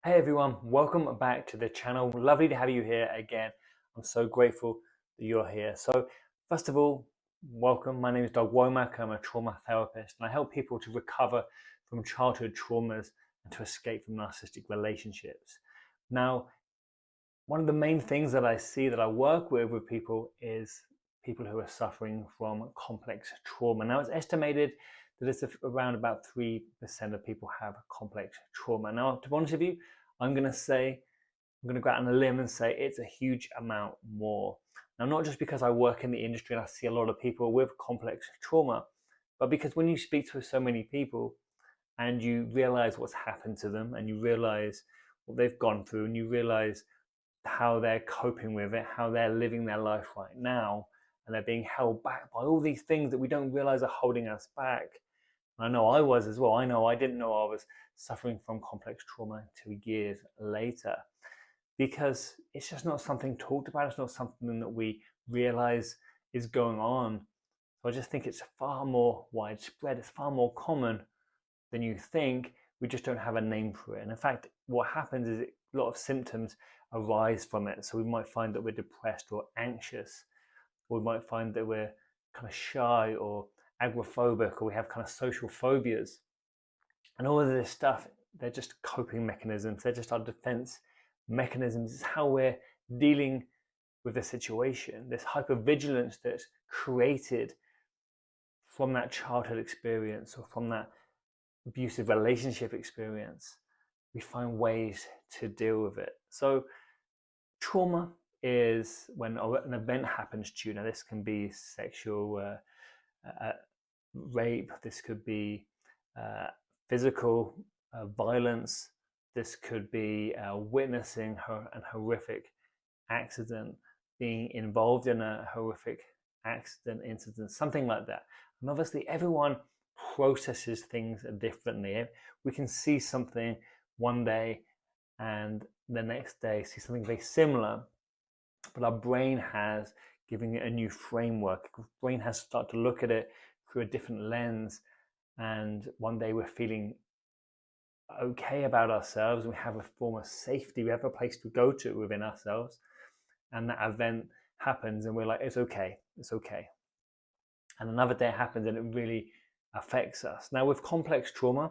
Hey everyone, welcome back to the channel. Lovely to have you here again. I'm so grateful that you're here. So first of all, welcome. My name is Doug Womack. I'm a trauma therapist and I help people to recover from childhood traumas and to escape from narcissistic relationships. Now, one of the main things that I see that I work with people is people who are suffering from complex trauma. Now, it's estimated that it's around about 3% of people have complex trauma. Now, to be honest with you, I'm going to go out on a limb and say it's a huge amount more. Now, not just because I work in the industry and I see a lot of people with complex trauma, but because when you speak to so many people and you realize what's happened to them and you realize what they've gone through and you realize how they're coping with it, how they're living their life right now, and they're being held back by all these things that we don't realize are holding us back. I know I was as well. I know I didn't know I was suffering from complex trauma until years later, because it's just not something talked about. It's not something that we realize is going on. So I just think it's far more widespread. It's far more common than you think. We just don't have a name for it. And in fact, what happens is a lot of symptoms arise from it. So we might find that we're depressed or anxious, or we might find that we're kind of shy or agoraphobic, or we have kind of social phobias. And all of this stuff, they're just coping mechanisms. They're just our defense mechanisms. It's how we're dealing with the situation. This hypervigilance that's created from that childhood experience or from that abusive relationship experience. We find ways to deal with it. So trauma is when an event happens to you. Now, this can be sexual rape, this could be physical violence, this could be witnessing an horrific accident, being involved in a horrific accident, incident, something like that. And obviously everyone processes things differently. We can see something one day and the next day see something very similar, but our brain has giving it a new framework. The brain has started to look at it through a different lens, and one day we're feeling okay about ourselves and we have a form of safety, we have a place to go to within ourselves, and that event happens and we're like, it's okay, and another day happens and it really affects us. Now, with complex trauma,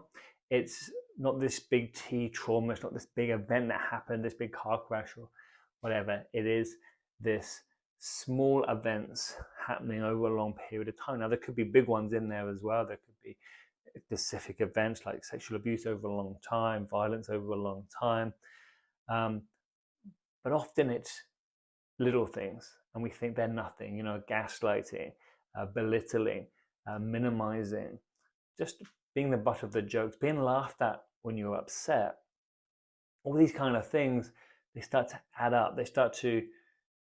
it's not this big T trauma, it's not this big event that happened, this big car crash or whatever. It is this small events happening over a long period of time. Now, there could be big ones in there as well. There could be specific events like sexual abuse over a long time, violence over a long time. But often it's little things and we think they're nothing, gaslighting, belittling, minimizing, just being the butt of the jokes, being laughed at when you're upset. All these kind of things, they start to add up. They start to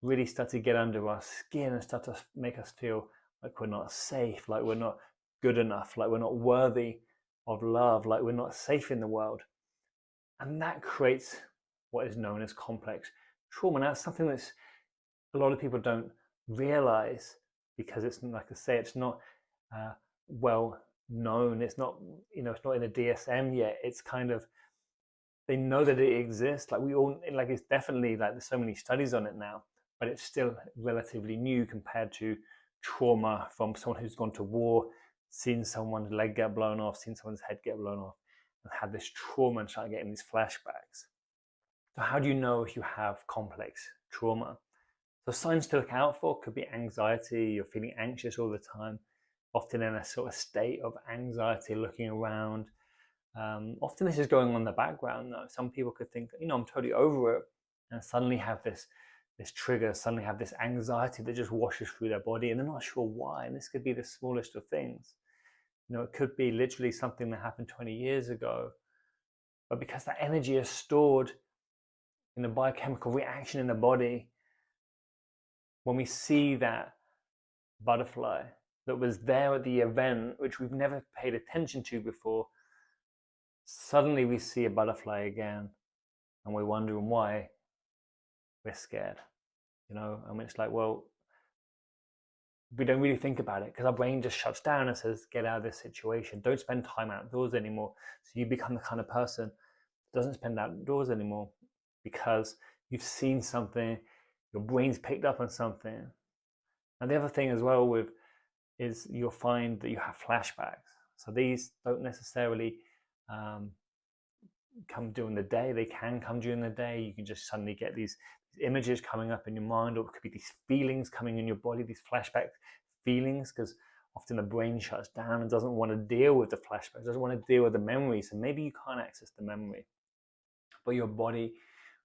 really get under our skin and start to make us feel like we're not safe, like we're not good enough, like we're not worthy of love, like we're not safe in the world. And that creates what is known as complex trauma. Now, it's something that's a lot of people don't realize because it's, like I say, it's not well known. It's not, it's not in the DSM yet. It's kind of, they know that it exists. Like we all, like it's definitely, like there's so many studies on it now, but it's still relatively new compared to trauma from someone who's gone to war, seen someone's leg get blown off, seen someone's head get blown off, and had this trauma and start getting these flashbacks. So how do you know if you have complex trauma? So signs to look out for could be anxiety. You're feeling anxious all the time, often in a sort of state of anxiety, looking around. Often this is going on in the background though. Some people could think, I'm totally over it, and suddenly have this trigger, suddenly have this anxiety that just washes through their body and they're not sure why. And this could be the smallest of things. It could be literally something that happened 20 years ago, but because that energy is stored in the biochemical reaction in the body, when we see that butterfly that was there at the event, which we've never paid attention to before, suddenly we see a butterfly again and we're wondering why. We're scared, and it's like, well, we don't really think about it because our brain just shuts down and says, get out of this situation, don't spend time outdoors anymore. So you become the kind of person doesn't spend outdoors anymore because you've seen something, your brain's picked up on something. And the other thing as well with is you'll find that you have flashbacks. So these don't necessarily come during the day. They can come during the day. You can just suddenly get these images coming up in your mind, or it could be these feelings coming in your body, these flashback feelings, because often the brain shuts down and doesn't want to deal with the flashbacks, doesn't want to deal with the memories. And maybe you can't access the memory, but your body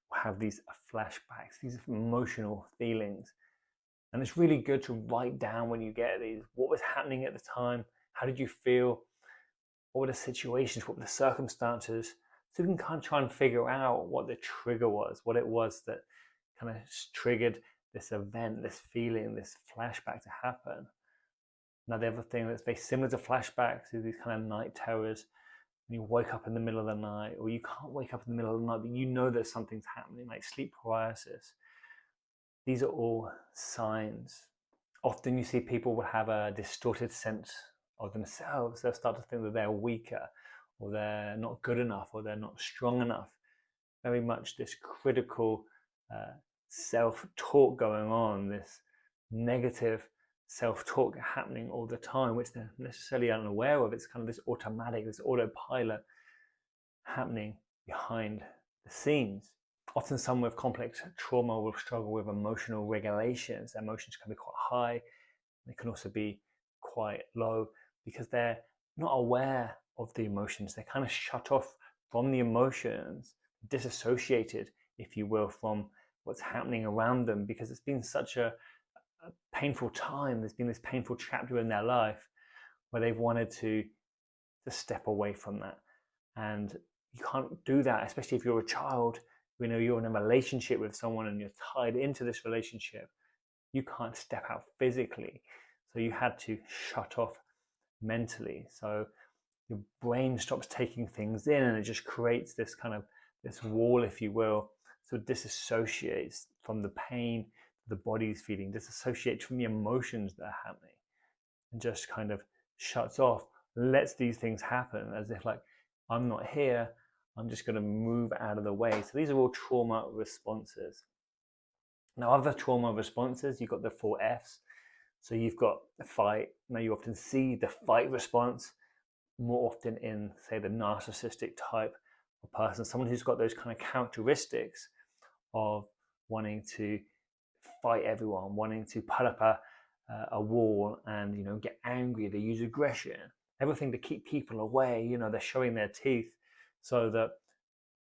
will have these flashbacks, these emotional feelings. And it's really good to write down when you get these, what was happening at the time, how did you feel, what were the situations, what were the circumstances, so we can kind of try and figure out what the trigger was, what it was that kind of triggered this event, this feeling, this flashback to happen. Now, the other thing that's very similar to flashbacks is these kind of night terrors. When you wake up in the middle of the night, or you can't wake up in the middle of the night, but you know that something's happening, like sleep paralysis. These are all signs. Often you see people will have a distorted sense of themselves. They'll start to think that they're weaker, or they're not good enough, or they're not strong enough. Very much this critical self-talk going on, this negative self-talk happening all the time, which they're necessarily unaware of. It's kind of this automatic, this autopilot happening behind the scenes. Often someone with complex trauma will struggle with emotional regulations. Their emotions can be quite high. They can also be quite low because they're not aware of the emotions. They're kind of shut off from the emotions, disassociated, if you will, from what's happening around them, because it's been such a painful time. There's been this painful chapter in their life where they've wanted to step away from that. And you can't do that, especially if you're a child. You know, you're in a relationship with someone and you're tied into this relationship. You can't step out physically. So you had to shut off mentally. So your brain stops taking things in, and it just creates this kind of this wall, if you will. So it disassociates from the pain the body's feeling, disassociates from the emotions that are happening, and just kind of shuts off, lets these things happen as if like, I'm not here, I'm just going to move out of the way. So these are all trauma responses. Now, other trauma responses, you've got the 4 Fs. So you've got the fight. Now, you often see the fight response more often in, say, the narcissistic type of person, someone who's got those kind of characteristics of wanting to fight everyone, wanting to put up a wall and, you know, get angry. They use aggression, everything to keep people away. You know, they're showing their teeth so that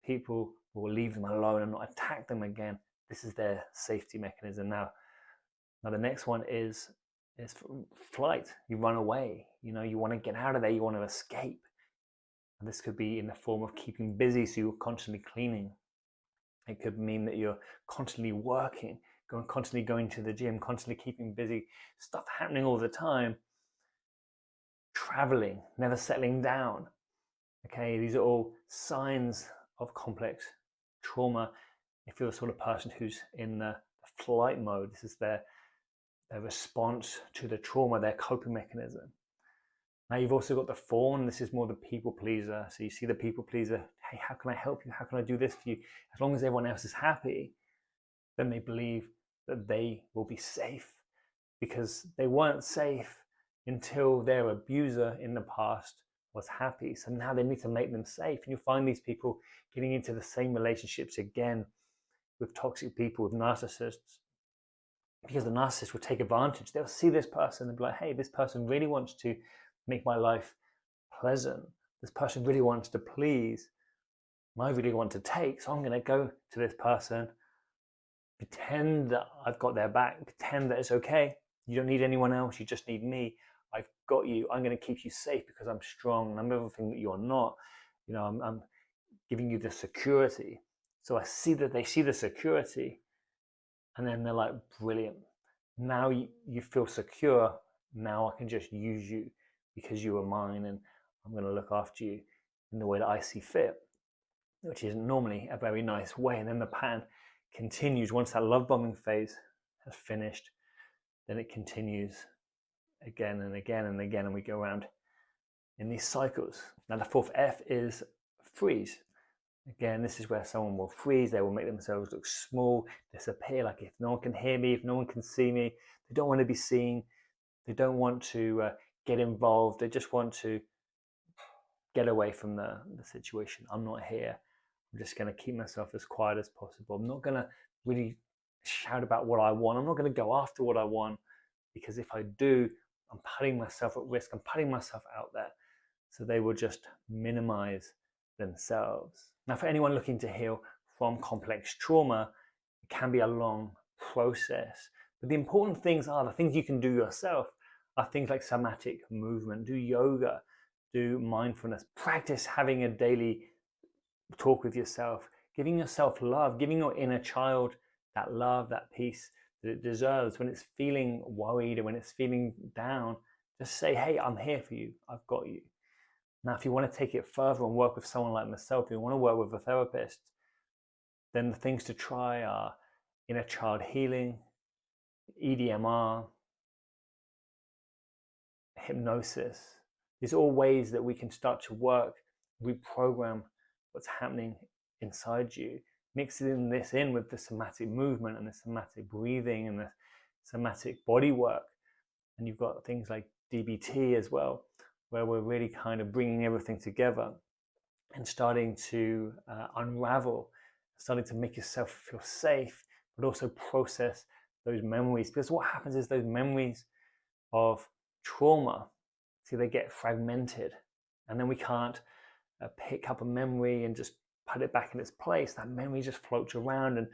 people will leave them alone and not attack them again. This is their safety mechanism. Now the next one is flight. You run away. You know, you want to get out of there. You want to escape. And this could be in the form of keeping busy, so you're constantly cleaning. It could mean that you're constantly working, constantly going to the gym, constantly keeping busy, stuff happening all the time, traveling, never settling down. Okay, these are all signs of complex trauma. If you're the sort of person who's in the flight mode, this is their response to the trauma, their coping mechanism. Now you've also got the fawn. This is more the people pleaser. So you see the people pleaser, hey, how can I help you? How can I do this for you? As long as everyone else is happy, then they believe that they will be safe, because they weren't safe until their abuser in the past was happy. So now they need to make them safe. And you find these people getting into the same relationships again with toxic people, with narcissists, because the narcissist will take advantage. They'll see this person and be like, hey, this person really wants to make my life pleasant. This person really wants to please. And I really want to take, so I'm going to go to this person, pretend that I've got their back, pretend that it's okay. You don't need anyone else, you just need me. I've got you. I'm going to keep you safe because I'm strong and I'm everything that you're not. You know, I'm giving you the security. So I see that they see the security, and then they're like, brilliant. Now you feel secure. Now I can just use you because you are mine, and I'm going to look after you in the way that I see fit, which isn't normally a very nice way. And then the pattern continues. Once that love bombing phase has finished, then it continues again and again and again, and we go around in these cycles. Now the 4th F is freeze. Again, this is where someone will freeze, they will make themselves look small, disappear, like if no one can hear me, if no one can see me, they don't want to be seen, they don't want to get involved, they just want to get away from the situation. I'm not here. I'm just going to keep myself as quiet as possible. I'm not going to really shout about what I want. I'm not going to go after what I want, because if I do, I'm putting myself at risk. I'm putting myself out there. So they will just minimize themselves. Now, for anyone looking to heal from complex trauma, it can be a long process. But the important things are the things you can do yourself are things like somatic movement, do yoga, do mindfulness, practice having a daily talk with yourself, giving yourself love, giving your inner child that love, that peace that it deserves. When it's feeling worried or when it's feeling down, just say, hey, I'm here for you. I've got you. Now, if you want to take it further and work with someone like myself, if you want to work with a therapist, then the things to try are inner child healing, EDMR, hypnosis. These are all ways that we can start to work, reprogram what's happening inside you, mixing this in with the somatic movement and the somatic breathing and the somatic body work. And you've got things like DBT as well, where we're really kind of bringing everything together and starting to unravel, starting to make yourself feel safe, but also process those memories. Because what happens is those memories of trauma, see, they get fragmented, and then we can't pick up a memory and just put it back in its place. That memory just floats around, and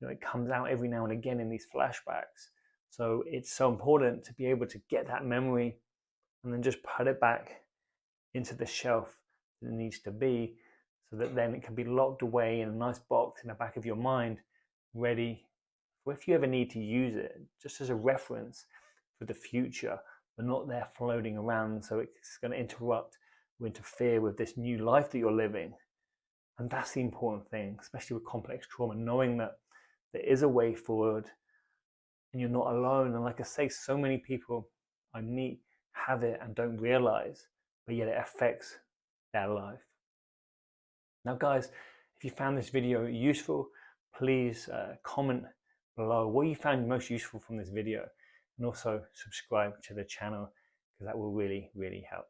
it comes out every now and again in these flashbacks. So it's so important to be able to get that memory and then just put it back into the shelf that it needs to be, so that then it can be locked away in a nice box in the back of your mind, ready for if you ever need to use it, just as a reference for the future, but not there floating around, so it's going to interrupt or interfere with this new life that you're living. And that's the important thing, especially with complex trauma, knowing that there is a way forward and you're not alone. And like I say, so many people I meet have it and don't realize, but yet it affects their life. Now, guys, if you found this video useful, please comment below what you found most useful from this video, and also subscribe to the channel, because that will really, really help.